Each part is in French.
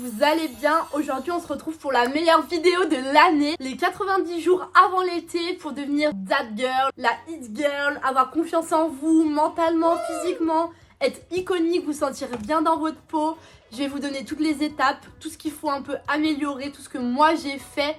vous allez bien. Aujourd'hui on se retrouve pour la meilleure vidéo de l'année, les 90 jours avant l'été pour devenir that girl, la hit girl, avoir confiance en vous, mentalement, physiquement, être iconique, vous sentir bien dans votre peau. Je vais vous donner toutes les étapes, tout ce qu'il faut un peu améliorer, tout ce que moi j'ai fait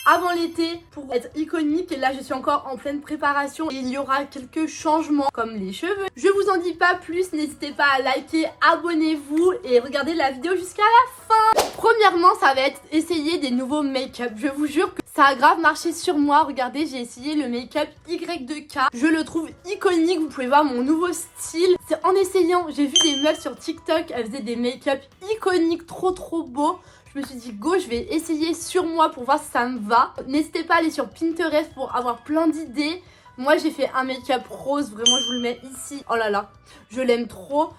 avant l'été pour être iconique. Et là je suis encore en pleine préparation et il y aura quelques changements comme les cheveux. Je vous en dis pas plus, n'hésitez pas à liker, abonnez-vous et regardez la vidéo jusqu'à la fin. Premièrement ça va être essayer des nouveaux make-up. Je vous jure que ça a grave marché sur moi. Regardez, j'ai essayé le make-up Y2K. Je le trouve iconique, vous pouvez voir mon nouveau style. C'est en essayant, j'ai vu des meufs sur TikTok, elles faisaient des make-up iconiques, trop beaux. Je me suis dit go, je vais essayer sur moi pour voir si ça me va. N'hésitez pas à aller sur Pinterest pour avoir plein d'idées. Moi j'ai fait un make-up rose, vraiment je vous le mets ici. Oh là là, je l'aime trop.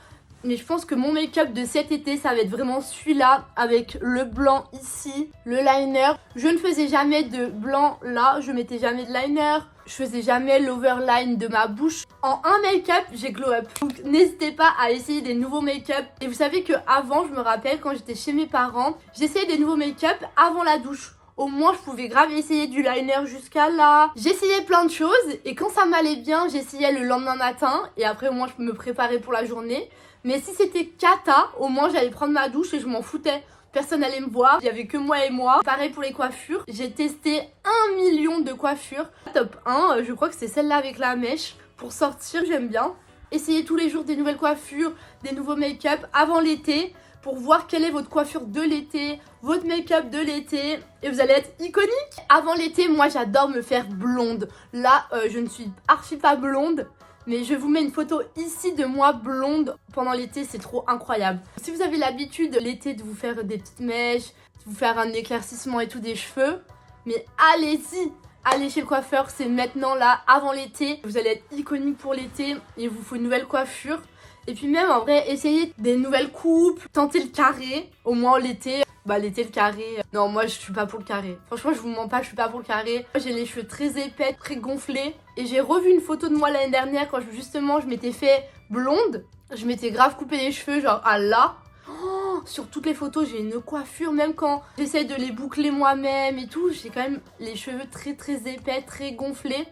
Mais je pense que mon make-up de cet été, ça va être vraiment celui-là avec le blanc ici, le liner. Je ne faisais jamais de blanc là, je mettais jamais de liner. Je faisais jamais l'overline de ma bouche. En un make-up, j'ai glow up. Donc n'hésitez pas à essayer des nouveaux make-up. Et vous savez que avant, je me rappelle quand j'étais chez mes parents, j'essayais des nouveaux make-up avant la douche. Au moins, je pouvais grave essayer du liner jusqu'à là. J'essayais plein de choses et quand ça m'allait bien, j'essayais le lendemain matin. Et après, au moins, je me préparais pour la journée. Mais si c'était cata, au moins, j'allais prendre ma douche et je m'en foutais. Personne n'allait me voir, il n'y avait que moi et moi. Pareil pour les coiffures, j'ai testé 1 million de coiffures. Top 1, je crois que c'est celle-là avec la mèche. Pour sortir, j'aime bien. Essayez tous les jours des nouvelles coiffures, des nouveaux make-up avant l'été pour voir quelle est votre coiffure de l'été, votre make-up de l'été et vous allez être iconique. Avant l'été, moi j'adore me faire blonde. Là, je ne suis archi pas blonde. Mais je vous mets une photo ici de moi blonde pendant l'été, c'est trop incroyable. Si vous avez l'habitude l'été de vous faire des petites mèches, de vous faire un éclaircissement et tout des cheveux, mais allez-y, allez chez le coiffeur, c'est maintenant là, avant l'été. Vous allez être iconique pour l'été, il vous faut une nouvelle coiffure. Et puis même en vrai, essayez des nouvelles coupes, tentez le carré, au moins l'été. Bah l'été le carré, non moi je suis pas pour le carré. Franchement je vous mens pas, je suis pas pour le carré. J'ai les cheveux très épais, très gonflés. Et j'ai revu une photo de moi l'année dernière quand justement je m'étais fait blonde. Je m'étais grave coupé les cheveux genre à là. Oh, sur toutes les photos j'ai une coiffure, même quand j'essaie de les boucler moi-même et tout. J'ai quand même les cheveux très épais, très gonflés.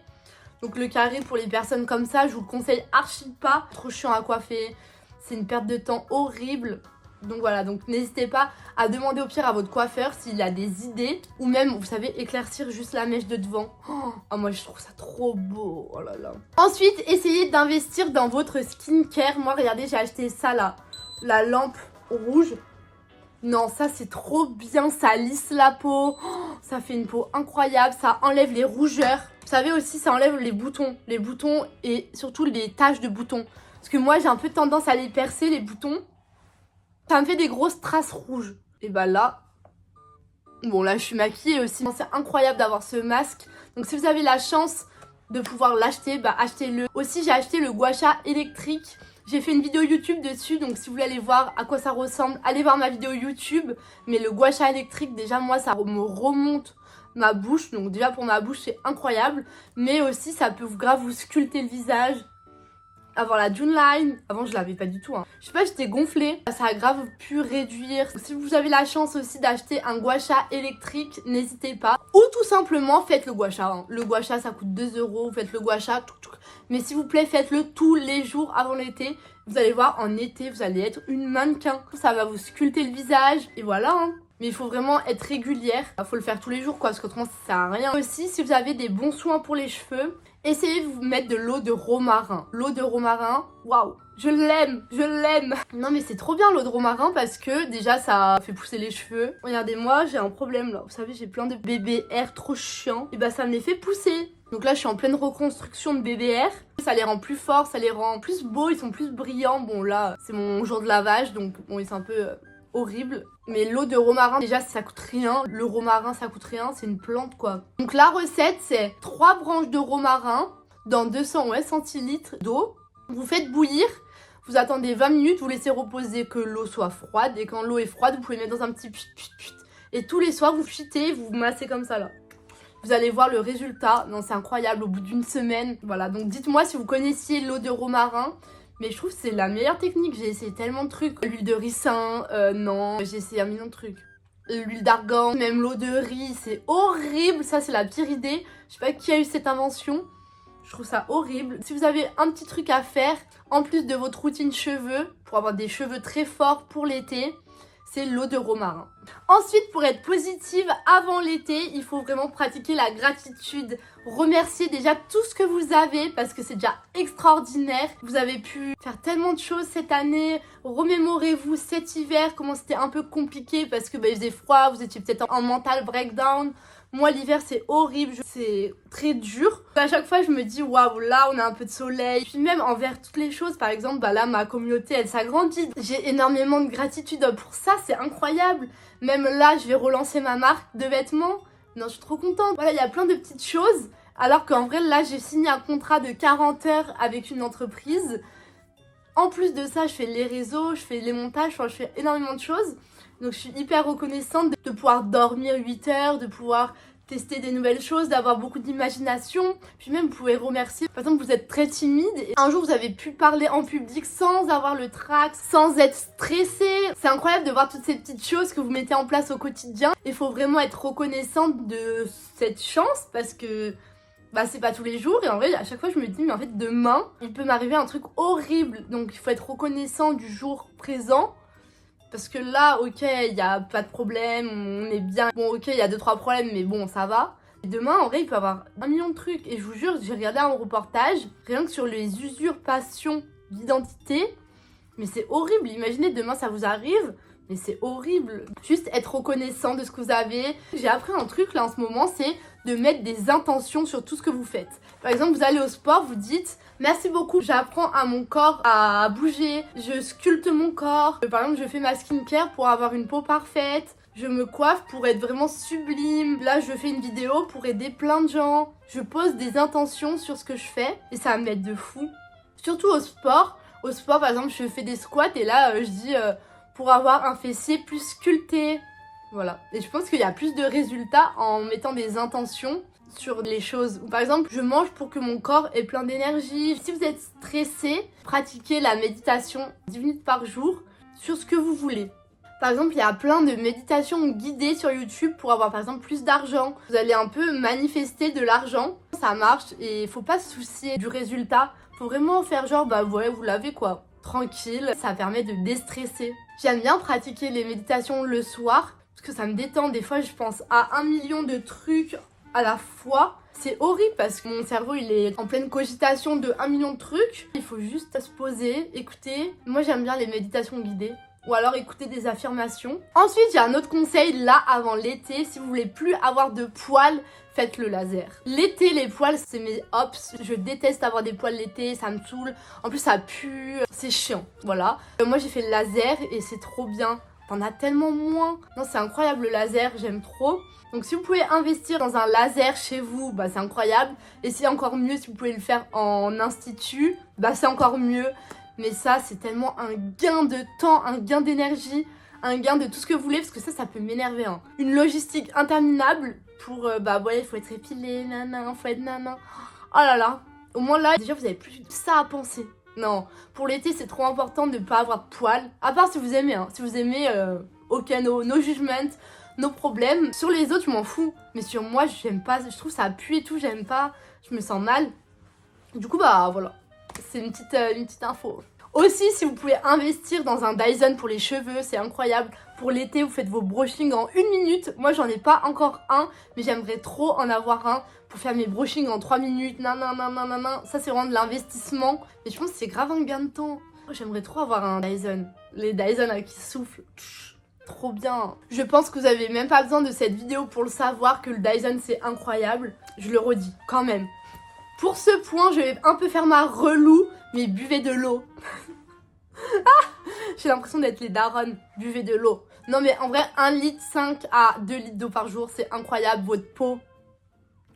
Donc le carré pour les personnes comme ça, je vous le conseille archi pas. Trop chiant à coiffer, c'est une perte de temps horrible. Donc voilà, donc n'hésitez pas à demander au pire à votre coiffeur s'il a des idées. Ou même, vous savez, éclaircir juste la mèche de devant. Oh, moi je trouve ça trop beau, oh là là. Ensuite, essayez d'investir dans votre skincare. Moi regardez, j'ai acheté ça là, la lampe rouge. Non, ça c'est trop bien, ça lisse la peau. Ça fait une peau incroyable, ça enlève les rougeurs. Vous savez aussi, ça enlève les boutons et surtout les taches de boutons. Parce que moi j'ai un peu tendance à les percer, les boutons. Ça me fait des grosses traces rouges. Et bah là, bon là je suis maquillée aussi. C'est incroyable d'avoir ce masque. Donc si vous avez la chance de pouvoir l'acheter, bah achetez-le. Aussi j'ai acheté le gua sha électrique. J'ai fait une vidéo YouTube dessus. Donc si vous voulez aller voir à quoi ça ressemble, allez voir ma vidéo YouTube. Mais le gua sha électrique, déjà moi ça me remonte ma bouche. Donc déjà pour ma bouche c'est incroyable. Mais aussi ça peut grave vous sculpter le visage. Avoir la June Line, avant je l'avais pas du tout. Je sais pas, j'étais gonflée. Ça a grave pu réduire. Si vous avez la chance aussi d'acheter un gua sha électrique, n'hésitez pas. Ou tout simplement faites le gua sha. Le gua sha ça coûte 2 €. Vous faites le gua sha. Mais s'il vous plaît, faites-le tous les jours avant l'été. Vous allez voir, en été, vous allez être une mannequin. Ça va vous sculpter le visage. Et voilà. Mais il faut vraiment être régulière. Il faut le faire tous les jours quoi, parce qu'autrement ça sert à rien. Aussi, si vous avez des bons soins pour les cheveux, essayez de vous mettre de l'eau de romarin. L'eau de romarin, waouh, je l'aime, je l'aime. Non mais c'est trop bien l'eau de romarin parce que déjà ça fait pousser les cheveux. Regardez-moi, j'ai un problème là. Vous savez, j'ai plein de BBR trop chiants. Et bah ça me les fait pousser. Donc là je suis en pleine reconstruction de BBR. Ça les rend plus forts, ça les rend plus beaux, ils sont plus brillants. Bon là, c'est mon jour de lavage, donc bon, c'est un peu horrible. Mais l'eau de romarin, déjà ça coûte rien. Le romarin ça coûte rien, c'est une plante quoi. Donc la recette c'est 3 branches de romarin dans 200 centilitres d'eau. Vous faites bouillir, vous attendez 20 minutes, vous laissez reposer que l'eau soit froide. Et quand l'eau est froide, vous pouvez mettre dans un petit pchit. Et tous les soirs vous pchitez, vous massez comme ça là. Vous allez voir le résultat, non c'est incroyable au bout d'une semaine. Voilà, donc dites-moi si vous connaissiez l'eau de romarin. Mais je trouve que c'est la meilleure technique. J'ai essayé tellement de trucs. L'huile de ricin, non. J'ai essayé un million de trucs. L'huile d'argan, même l'eau de riz, c'est horrible. Ça, c'est la pire idée. Je sais pas qui a eu cette invention. Je trouve ça horrible. Si vous avez un petit truc à faire, en plus de votre routine cheveux, pour avoir des cheveux très forts pour l'été, c'est l'eau de romarin. Ensuite, pour être positive avant l'été, il faut vraiment pratiquer la gratitude. Remercier déjà tout ce que vous avez parce que c'est déjà extraordinaire. Vous avez pu faire tellement de choses cette année. Remémorez-vous cet hiver, comment c'était un peu compliqué parce que il faisait froid, vous étiez peut-être en mental breakdown. Moi, l'hiver, c'est horrible, c'est très dur. À chaque fois, je me dis, waouh, là, on a un peu de soleil. Puis même envers toutes les choses, par exemple, là, ma communauté, elle s'agrandit. J'ai énormément de gratitude pour ça, c'est incroyable. Même là, je vais relancer ma marque de vêtements. Non, je suis trop contente. Voilà, il y a plein de petites choses. Alors qu'en vrai, là, j'ai signé un contrat de 40 heures avec une entreprise. En plus de ça, je fais les réseaux, je fais les montages, je fais énormément de choses. Donc je suis hyper reconnaissante de pouvoir dormir 8 heures, de pouvoir tester des nouvelles choses, d'avoir beaucoup d'imagination. Puis même, vous pouvez remercier. Par exemple, vous êtes très timide et un jour, vous avez pu parler en public sans avoir le trac, sans être stressé. C'est incroyable de voir toutes ces petites choses que vous mettez en place au quotidien. Il faut vraiment être reconnaissante de cette chance parce que c'est pas tous les jours. Et en vrai, à chaque fois, je me dis, mais en fait, demain, il peut m'arriver un truc horrible. Donc, il faut être reconnaissant du jour présent. Parce que là, ok, il n'y a pas de problème, on est bien. Bon, ok, il y a 2-3 problèmes, mais bon, ça va. Et demain, en vrai, il peut y avoir 1 million de trucs. Et je vous jure, j'ai regardé un reportage, rien que sur les usurpations d'identité. Mais c'est horrible, imaginez, demain, ça vous arrive. Mais c'est horrible. Juste être reconnaissant de ce que vous avez. J'ai appris un truc, là, en ce moment, c'est de mettre des intentions sur tout ce que vous faites. Par exemple, vous allez au sport, vous dites... Merci beaucoup, j'apprends à mon corps à bouger, je sculpte mon corps. Par exemple, je fais ma skincare pour avoir une peau parfaite, je me coiffe pour être vraiment sublime. Là, je fais une vidéo pour aider plein de gens. Je pose des intentions sur ce que je fais et ça m'aide de fou. Surtout au sport. Au sport, par exemple, je fais des squats et là, je dis pour avoir un fessier plus sculpté. Voilà. Et je pense qu'il y a plus de résultats en mettant des intentions sur les choses. Par exemple, je mange pour que mon corps ait plein d'énergie. Si vous êtes stressé, pratiquez la méditation 10 minutes par jour sur ce que vous voulez. Par exemple, il y a plein de méditations guidées sur YouTube pour avoir par exemple plus d'argent. Vous allez un peu manifester de l'argent. Ça marche et il faut pas se soucier du résultat. Faut vraiment faire genre, ouais, vous l'avez quoi. Tranquille, ça permet de déstresser. J'aime bien pratiquer les méditations le soir parce que ça me détend. Des fois, je pense à 1 million de trucs à la fois. C'est horrible parce que mon cerveau il est en pleine cogitation de 1 million de trucs. Il faut juste se poser, écouter. Moi j'aime bien les méditations guidées ou alors écouter des affirmations. Ensuite j'ai un autre conseil là avant l'été. Si vous voulez plus avoir de poils, faites le laser. L'été les poils c'est mes hops. Je déteste avoir des poils l'été, ça me saoule. En plus ça pue, c'est chiant, voilà. Moi j'ai fait le laser et c'est trop bien. T'en as tellement moins. Non, c'est incroyable le laser, j'aime trop. Donc si vous pouvez investir dans un laser chez vous, c'est incroyable. Et c'est encore mieux si vous pouvez le faire en institut, c'est encore mieux. Mais ça, c'est tellement un gain de temps, un gain d'énergie, un gain de tout ce que vous voulez. Parce que ça peut m'énerver. Une logistique interminable pour, il faut être épilé, faut être nana. Oh là là. Au moins là, déjà, vous avez plus ça à penser. Non, pour l'été, c'est trop important de ne pas avoir de poils. À part si vous aimez, Si vous aimez, ok, no judgment, no problème. Sur les autres, je m'en fous. Mais sur moi, j'aime pas. Je trouve ça pue et tout, j'aime pas. Je me sens mal. Du coup, voilà. C'est une petite info. Aussi, si vous pouvez investir dans un Dyson pour les cheveux, c'est incroyable. Pour l'été, vous faites vos brushings en 1 minute. Moi, j'en ai pas encore un, mais j'aimerais trop en avoir un pour faire mes brushings en 3 minutes. Ça, c'est vraiment de l'investissement. Mais je pense que c'est grave un gain de temps. J'aimerais trop avoir un Dyson. Les Dyson qui soufflent. Trop bien. Je pense que vous avez même pas besoin de cette vidéo pour le savoir que le Dyson, c'est incroyable. Je le redis, quand même. Pour ce point, je vais un peu faire ma relou, mais buvez de l'eau. J'ai l'impression d'être les darons. Buvez de l'eau. Non mais en vrai, 1,5 litre à 2 litres d'eau par jour, c'est incroyable. Votre peau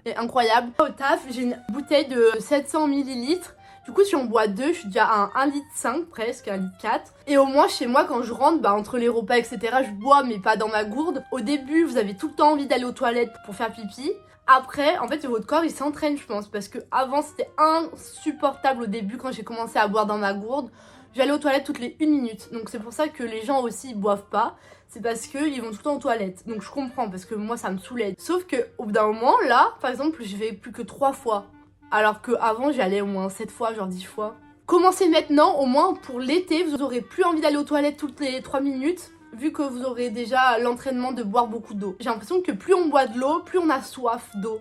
est incroyable. Au taf, j'ai une bouteille de 700 ml. Du coup, si on boit 2, je suis déjà à 1,5 litre presque, 1,4 litre. Et au moins, chez moi, quand je rentre, entre les repas, etc., je bois, mais pas dans ma gourde. Au début, vous avez tout le temps envie d'aller aux toilettes pour faire pipi. Après, en fait, votre corps, il s'entraîne, je pense. Parce que avant, c'était insupportable au début, quand j'ai commencé à boire dans ma gourde. J'allais aux toilettes toutes les 1 minute. Donc c'est pour ça que les gens aussi, ils boivent pas. C'est parce qu'ils vont tout le temps aux toilettes. Donc je comprends, parce que moi, ça me saoulait. Sauf qu'au bout d'un moment, là, par exemple, je vais plus que 3 fois. Alors qu'avant, j'y allais au moins 7 fois, genre 10 fois. Commencez maintenant, au moins pour l'été, vous aurez plus envie d'aller aux toilettes toutes les 3 minutes. Vu que vous aurez déjà l'entraînement de boire beaucoup d'eau. J'ai l'impression que plus on boit de l'eau, plus on a soif d'eau.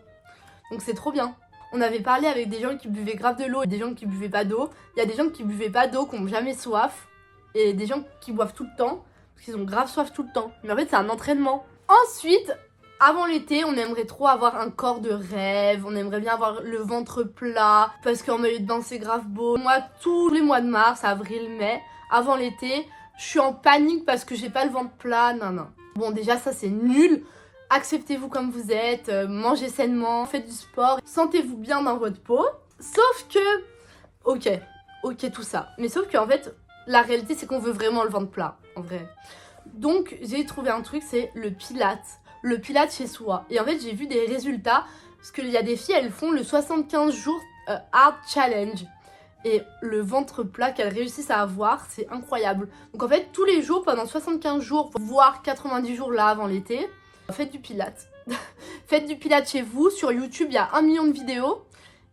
Donc c'est trop bien. On avait parlé avec des gens qui buvaient grave de l'eau et des gens qui buvaient pas d'eau. Il y a des gens qui buvaient pas d'eau, qui n'ont jamais soif. Et des gens qui boivent tout le temps, parce qu'ils ont grave soif tout le temps. Mais en fait, c'est un entraînement. Ensuite, avant l'été, on aimerait trop avoir un corps de rêve. On aimerait bien avoir le ventre plat, parce qu'en maillot de bain, c'est grave beau. Moi, tous les mois de mars, avril, mai, avant l'été, je suis en panique parce que j'ai pas le ventre plat. Non. Bon, déjà, ça, c'est nul. Acceptez-vous comme vous êtes, mangez sainement, faites du sport, sentez-vous bien dans votre peau. Sauf que, ok tout ça. Mais sauf qu'en fait, la réalité c'est qu'on veut vraiment le ventre plat, en vrai. Donc j'ai trouvé un truc, c'est le Pilates. Le Pilates chez soi. Et en fait j'ai vu des résultats, parce qu'il y a des filles, elles font le 75 jours Hard Challenge. Et le ventre plat qu'elles réussissent à avoir, c'est incroyable. Donc en fait, tous les jours, pendant 75 jours, voire 90 jours là avant l'été, faites du Pilates. Faites du Pilates chez vous. Sur YouTube, il y a 1 million de vidéos.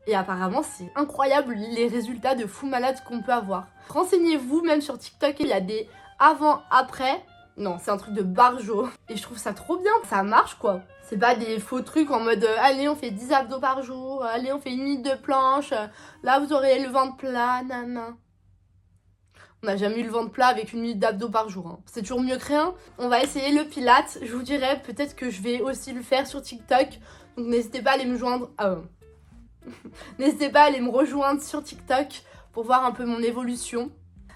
Et apparemment, c'est incroyable les résultats de fou malade qu'on peut avoir. Renseignez-vous, même sur TikTok, il y a des avant-après. Non, c'est un truc de barjo. Et je trouve ça trop bien. Ça marche, quoi. C'est pas des faux trucs en mode allez, on fait 10 abdos par jour. Allez, on fait 1 minute de planche. Là, vous aurez le ventre plat. Nana. On n'a jamais eu le ventre plat avec 1 minute d'abdos par jour. Hein. C'est toujours mieux que rien. On va essayer le Pilates. Je vous dirai peut-être que je vais aussi le faire sur TikTok. Donc n'hésitez pas à aller me joindre. N'hésitez pas à aller me rejoindre sur TikTok pour voir un peu mon évolution.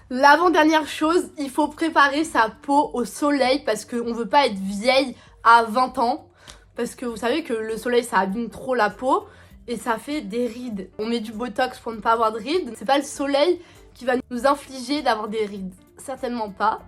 L'avant-dernière chose, il faut préparer sa peau au soleil parce qu'on ne veut pas être vieille à 20 ans. Parce que vous savez que le soleil, ça abîme trop la peau et ça fait des rides. On met du botox pour ne pas avoir de rides. C'est pas le soleil qui va nous infliger d'avoir des rides. Certainement pas.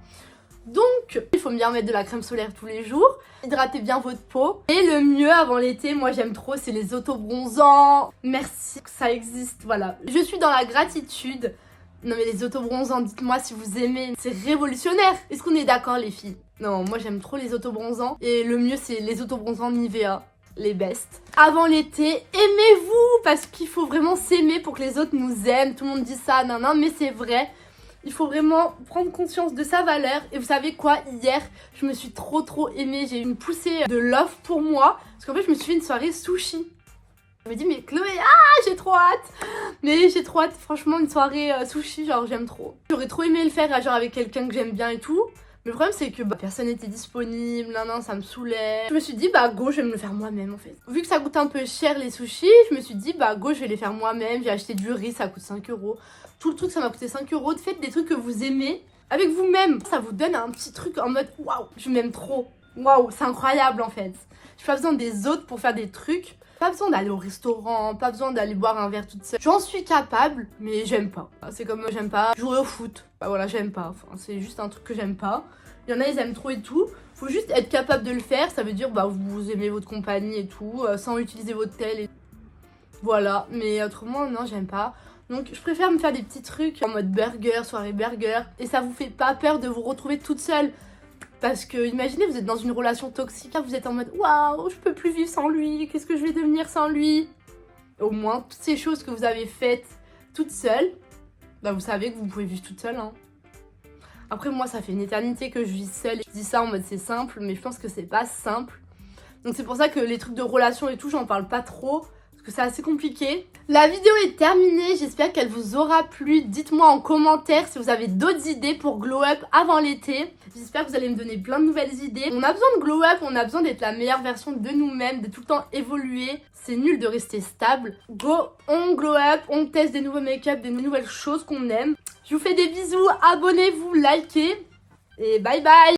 Donc, il faut bien mettre de la crème solaire tous les jours. Hydratez bien votre peau. Et le mieux avant l'été, moi j'aime trop, c'est les autobronzants. Merci que ça existe, voilà. Je suis dans la gratitude. Non mais les autobronzants, dites-moi si vous aimez. C'est révolutionnaire. Est-ce qu'on est d'accord les filles? Non, moi j'aime trop les autobronzants. Et le mieux, c'est les autobronzants Nivea. Les best. Avant l'été, aimez-vous parce qu'il faut vraiment s'aimer pour que les autres nous aiment. Tout le monde dit ça, non, mais c'est vrai. Il faut vraiment prendre conscience de sa valeur. Et vous savez quoi, hier, je me suis trop aimée. J'ai eu une poussée de love pour moi. Parce qu'en fait, je me suis fait une soirée sushi. Je me dis, mais Chloé, j'ai trop hâte. Mais j'ai trop hâte, franchement, une soirée sushi, genre j'aime trop. J'aurais trop aimé le faire, genre avec quelqu'un que j'aime bien et tout. Mais le problème c'est que personne n'était disponible, non, ça me saoulait. Je me suis dit go, je vais me le faire moi-même en fait. Vu que ça coûte un peu cher les sushis, je me suis dit go, je vais les faire moi-même. J'ai acheté du riz, ça coûte 5 €. Tout le truc ça m'a coûté 5 €. Faites des trucs que vous aimez avec vous-même. Ça vous donne un petit truc en mode waouh, je m'aime trop. Waouh, c'est incroyable en fait. J'ai pas besoin des autres pour faire des trucs. Pas besoin d'aller au restaurant, pas besoin d'aller boire un verre toute seule. J'en suis capable, mais j'aime pas. C'est comme j'aime pas jouer au foot. Voilà, j'aime pas. Enfin, c'est juste un truc que j'aime pas. Il y en a, ils aiment trop et tout. Faut juste être capable de le faire. Ça veut dire, vous aimez votre compagnie et tout, sans utiliser votre tel. Voilà, mais autrement, non, j'aime pas. Donc, je préfère me faire des petits trucs en mode burger, soirée burger. Et ça vous fait pas peur de vous retrouver toute seule. Parce que imaginez, vous êtes dans une relation toxique, vous êtes en mode waouh, je peux plus vivre sans lui, qu'est-ce que je vais devenir sans lui? Au moins, toutes ces choses que vous avez faites toute seule, vous savez que vous pouvez vivre toute seule. Hein. Après, moi, ça fait une éternité que je vis seule. Je dis ça en mode c'est simple, mais je pense que c'est pas simple. Donc, c'est pour ça que les trucs de relation et tout, j'en parle pas trop. Parce que c'est assez compliqué. La vidéo est terminée, j'espère qu'elle vous aura plu. Dites-moi en commentaire si vous avez d'autres idées pour glow up avant l'été. J'espère que vous allez me donner plein de nouvelles idées. On a besoin de glow up, on a besoin d'être la meilleure version de nous-mêmes, de tout le temps évoluer. C'est nul de rester stable. Go, on glow up, on teste des nouveaux make-up, des nouvelles choses qu'on aime. Je vous fais des bisous, abonnez-vous, likez et bye bye.